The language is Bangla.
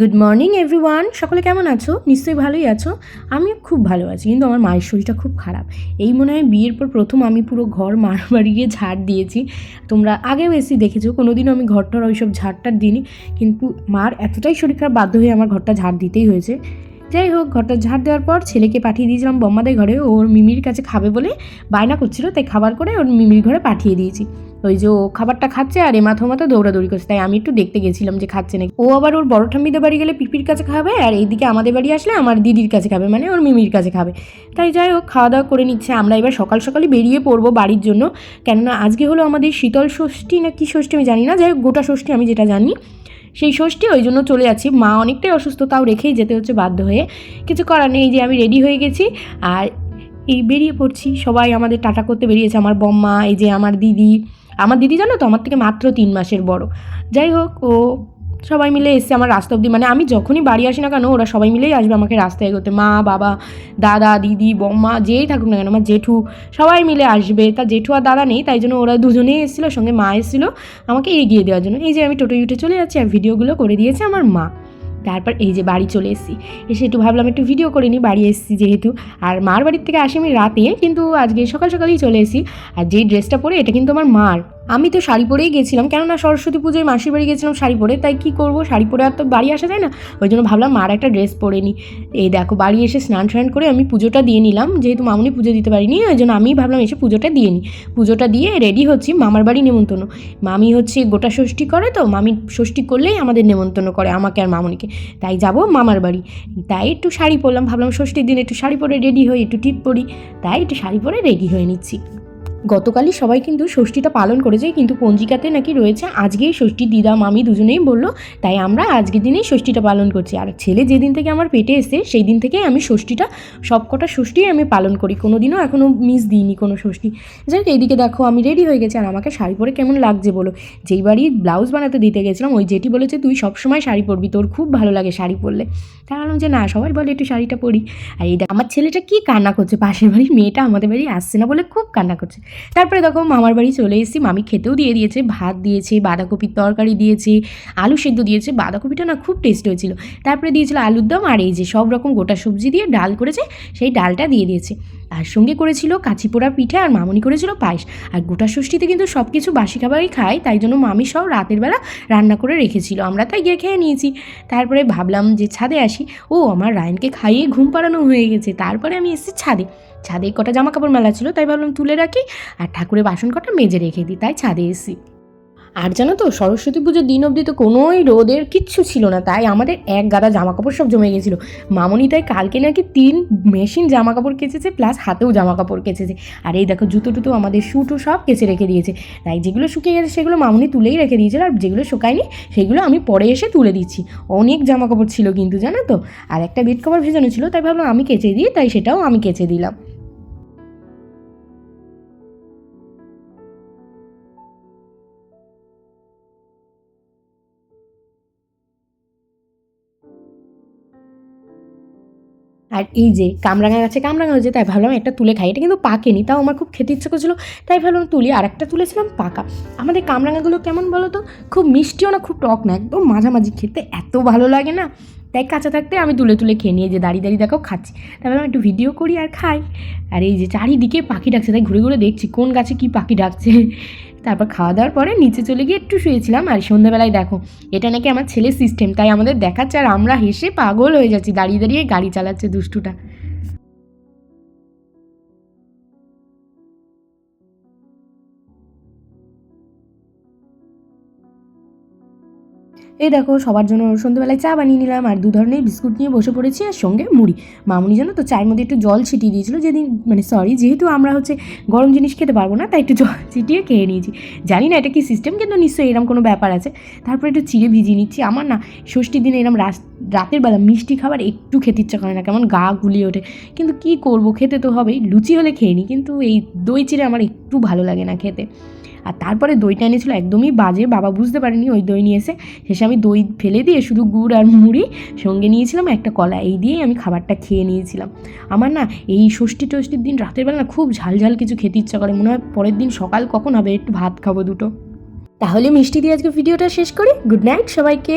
গুড মর্নিং এভরিওয়ান, সকলে কেমন আছো? নিশ্চয়ই ভালোই আছো। আমি খুব ভালো আছি, কিন্তু আমার মায়ের শরীরটা খুব খারাপ। এই মনে হয় বিয়ের পর প্রথম আমি পুরো ঘর মার বাড়ি গিয়ে ঝাড় দিয়েছি। তোমরা আগেও এসে দেখেছো, কোনোদিনও আমি ঘরটার ওইসব ঝাড়টার দিইনি, কিন্তু মার এতটাই শরীর খারাপ বাধ্য হয়ে আমার ঘরটা ঝাড় দিতেই হয়েছে। যাই হোক, ঘরটা ঝাড় দেওয়ার পর ছেলেকে পাঠিয়ে দিয়েছিলাম বম্মাদের ঘরে, ওর মিমির কাছে খাবে বলে বায়না করছিল, তাই খাবার করে ওর মিমির ঘরে পাঠিয়ে দিয়েছি। ওই যে ও খাবারটা খাচ্ছে আর এ মাথা দৌড়াদৌড়ি করছে, তাই আমি একটু দেখতে গেছিলাম যে খাচ্ছে নাকি। ও আবার ওর বড় ঠাম্মিদের বাড়ি গেলে পিপির কাছে খাবে, আর এইদিকে আমাদের বাড়ি আসলে আমার দিদির কাছে খাবে, মানে ওর মিমির কাছে খাবে। তাই যাই হোক, খাওয়া দাওয়া করে নিচ্ছে। আমরা এবার সকাল সকালই বেরিয়ে পড়বো বাড়ির জন্য, কেননা আজকে হলো আমাদের শীতল ষষ্ঠী না কি ষষ্ঠী আমি জানি না, যাই হোক গোটা ষষ্ঠী আমি যেটা জানি, সেই ষষ্ঠী, ওই জন্য চলে যাচ্ছি। মা অনেকটাই অসুস্থ, তাও রেখেই যেতে হচ্ছে বাধ্য হয়ে, কিছু করার নেই। যে আমি রেডি হয়ে গেছি আর এই বেরিয়ে পড়ছি। সবাই আমাদের টাটা করতে বেরিয়েছে, আমার বম্মা, এই যে আমার দিদি জানো তো আমার থেকে মাত্র 3 মাসের বড়। যাই হোক, ও সবাই মিলে এসছে আমার রাস্তা অবধি, মানে আমি যখনই বাড়ি আসি না কেন ওরা সবাই মিলেই আসবে আমাকে রাস্তায় এগোতে। মা, বাবা, দাদা, দিদি, বম্মা, যেই থাকুক না কেন, আমার জেঠু, সবাই মিলে আসবে। তা জেঠু আর দাদা নেই, তাই জন্য ওরা দুজনেই এসেছিলো, সঙ্গে মা এসেছিলো আমাকে এগিয়ে দেওয়ার জন্য। এই যে আমি টোটোয় উঠে চলে যাচ্ছি, আর ভিডিওগুলো করে দিয়েছে আমার মা। তারপর এই যে বাড়ি চলে এসেছি, এসে একটু ভাবলাম একটু ভিডিও করে নিই, বাড়ি এসেছি যেহেতু। আর মার বাড়ির থেকে আসি আমি রাতে, কিন্তু আজকে সকাল সকালেই চলে এসেছি। আর যেই ড্রেসটা পরে, এটা কিন্তু আমার মার। আমি তো শাড়ি পরেই গেছিলাম, কেননা সরস্বতী পুজোয় মাসির বাড়ি গেছিলাম শাড়ি পরে, তাই কি করব, শাড়ি পরে আর তো বাড়ি আসা যায় না, ওই জন্য ভাবলাম মার একটা ড্রেস পরে নিই। এই দেখো, বাড়ি এসে স্নান করে আমি পুজোটা দিয়ে নিলাম, যেহেতু মামুনি পুজো দিতে পারিনি, ওই জন্য আমি ভাবলাম এসে পুজোটা দিয়ে নিই। পুজোটা দিয়ে রেডি হচ্ছি, মামার বাড়ি নেমন্তন্ন। মামি হচ্ছে গোটা ষষ্ঠী করে, তো মামি ষষ্ঠী করলেই আমাদের নেমন্তন্ন করে আমাকে আর মামুনিকে, তাই যাব মামার বাড়ি। তাই একটু শাড়ি পরলাম, ভাবলাম ষষ্ঠীর দিন একটু শাড়ি পরে রেডি হই, একটু টিপ পরি, তাই একটু শাড়ি পরে রেডি হয়ে নিচ্ছি। গতকালই সবাই কিন্তু ষষ্ঠীটা পালন করেছে, কিন্তু পঞ্জিকাতে নাকি রয়েছে আজকেই ষষ্ঠী, দিদা মামি দুজনেই বললো, তাই আমরা আজকের দিনেই ষষ্ঠীটা পালন করছি। আর ছেলে যেদিন থেকে আমার পেটে এসে সেই দিন থেকেই আমি ষষ্ঠীটা, সবকটা ষষ্ঠী আমি পালন করি, কোনো দিনও এখনও মিস দিইনি কোনো ষষ্ঠী। যাই হোক, এইদিকে দেখো আমি রেডি হয়ে গেছি, আর আমাকে শাড়ি পরে কেমন লাগছে বলো। যেই বাড়ি ব্লাউজ বানাতে দিতে গেছিলাম, ওই জেঠি বলেছে তুই সবসময় শাড়ি পরবি, তোর খুব ভালো লাগে শাড়ি পরলে। তাই বললাম যে না, সবাই বলে একটু শাড়িটা পরি। আর এই আমার ছেলেটা কি কান্না করছে, পাশের বাড়ির মেয়েটা আমাদের বাড়ি আসছে না বলে খুব কান্না করছে। তারপরে দেখো মামার বাড়ি চলে এসেছি, মামি খেতেও দিয়ে দিয়েছে, ভাত দিয়েছে, বাঁধাকপির তরকারি দিয়েছে, আলু সেদ্ধ দিয়েছে, বাঁধাকপিটা না খুব টেস্ট হয়েছিল। তারপরে দিয়েছিল আলুর দম, আর এই যে সব রকম গোটা সবজি দিয়ে ডাল করেছে, সেই ডালটা দিয়ে দিয়েছে। আর সঙ্গে করেছিল কাঁচি পোড়া পিঠে, আর মামুনি করেছিল পায়েস। আর গোটা ষষ্ঠীতে কিন্তু সব কিছু বাসি খাবারই খায়, তাই জন্য মামি সব রাতের বেলা রান্না করে রেখেছিল, আমরা তাই গিয়ে খেয়ে নিয়েছি। তারপরে ভাবলাম যে ছাদে আসি। ও, আমার রায়নকে খাইয়ে ঘুম পাড়ানো হয়ে গেছে। তারপরে আমি এসেছি ছাদে কটা জামা কাপড় মেলা ছিল, তাই ভাবলাম তুলে রাখি, আর ঠাকুরের বাসন কটা মেজে রেখে দিই, তাই ছাদে এসেছি। আর জানো তো, সরস্বতী পুজোর দিন অবধি তো কোনোই রোদের কিচ্ছু ছিল না, তাই আমাদের এক গাদা জামা কাপড় সব জমে গেছিলো। মামনি তাই কালকে নাকি 3 মেশিন জামা কাপড় কেচেছে, প্লাস হাতেও জামা কাপড় কেচেছে। আর এই দেখো জুতো টুতো আমাদের শুটও সব কেচে রেখে দিয়েছে। তাই যেগুলো শুকিয়ে গেছে সেগুলো মামনি তুলেই রেখে দিয়েছিল, আর যেগুলো শুকায়নি সেগুলো আমি পরে এসে তুলে দিচ্ছি। অনেক জামা কাপড় ছিল কিন্তু, জানো তো। আর একটা বেড কভার ভেজানো ছিল, তাই ভাবলাম আমি কেচে দিই, তাই সেটাও আমি কেচে দিলাম। আর এই যে কামরাঙা গাছে কামরাঙা হয়েছে, তাই ভাবলাম একটা তুলে খাই। এটা কিন্তু পাকেনি, তাও আমার খুব খেতে ইচ্ছে করছিলো, তাই ভাবলাম তুলি। আর একটা তুলেছিলাম পাকা। আমাদের কামরাঙাগুলো কেমন বলো তো, খুব মিষ্টিও না খুব টক না, একদম মাঝামাঝি, খেতে এত ভালো লাগে না। তাই কাঁচা থাকতে আমি তুলে খেয়ে নিয়ে যে দাঁড়িয়ে দেখো খাচ্ছি। তাই ভাবলাম একটু ভিডিও করি আর খাই। আর এই যে চারিদিকে পাখি ডাকছে, তাই ঘুরে ঘুরে দেখছি কোন গাছে কী পাখি ডাকছে। তারপর খাওয়া দাওয়ার পরে নিচে চলে গিয়ে একটু শুয়েছিলাম। আর সন্ধ্যাবেলায় দেখো, এটা নাকি আমার ছেলের সিস্টেম, তাই আমাদের দেখাচ্ছে, আর আমরা হেসে পাগল হয়ে যাচ্ছি, দাঁড়িয়ে দাঁড়িয়ে গাড়ি চালাচ্ছে দুষ্টুটা। এই দেখো, সবার জন্য সন্ধ্যেবেলায় চা বানিয়ে নিলাম, আর 2 ধরনের বিস্কুট নিয়ে বসে পড়েছি, আর সঙ্গে মুড়ি। মামুনি জানো তো চায়ের মধ্যে একটু জল ছিটিয়ে দিয়েছিল, যেহেতু আমরা হচ্ছে গরম জিনিস খেতে পারবো না, তাই একটু জল ছিটিয়ে খেয়ে নিয়েছি। জানি না এটা কি সিস্টেম, কিন্তু নিশ্চয়ই এরকম কোনো ব্যাপার আছে। তারপর একটু চিড়ে ভিজিয়ে নিচ্ছি। আমার না ষষ্ঠীর দিনে এরকম রাতের বেলা মিষ্টি খাবার একটু খেতে ইচ্ছা করে না, কেমন গা গুলিয়ে ওঠে, কিন্তু কি করব, খেতে তো হবেই। লুচি হলে খেয়ে নিই, কিন্তু এই দই চিড়ে আমার একটু ভালো লাগে না খেতে। আর তারপরে দইটা এনেছিল একদমই বাজে, বাবা বুঝতে পারেনি ওই দই নিয়ে এসে, শেষে আমি দই ফেলে দিয়ে শুধু গুড় আর মুড়ি সঙ্গে নিয়েছিলাম একটা কলা, এই দিয়েই আমি খাবারটা খেয়ে নিয়েছিলাম। আমার না এই ষষ্ঠীর দিন রাতের বেলা না খুব ঝাল কিছু খেতে ইচ্ছা করে, মনে হয় পরের দিন সকাল কখন হবে একটু ভাত খাবো দুটো। তাহলে মিষ্টি দিয়ে আজকে ভিডিওটা শেষ করি। গুড নাইট সবাইকে।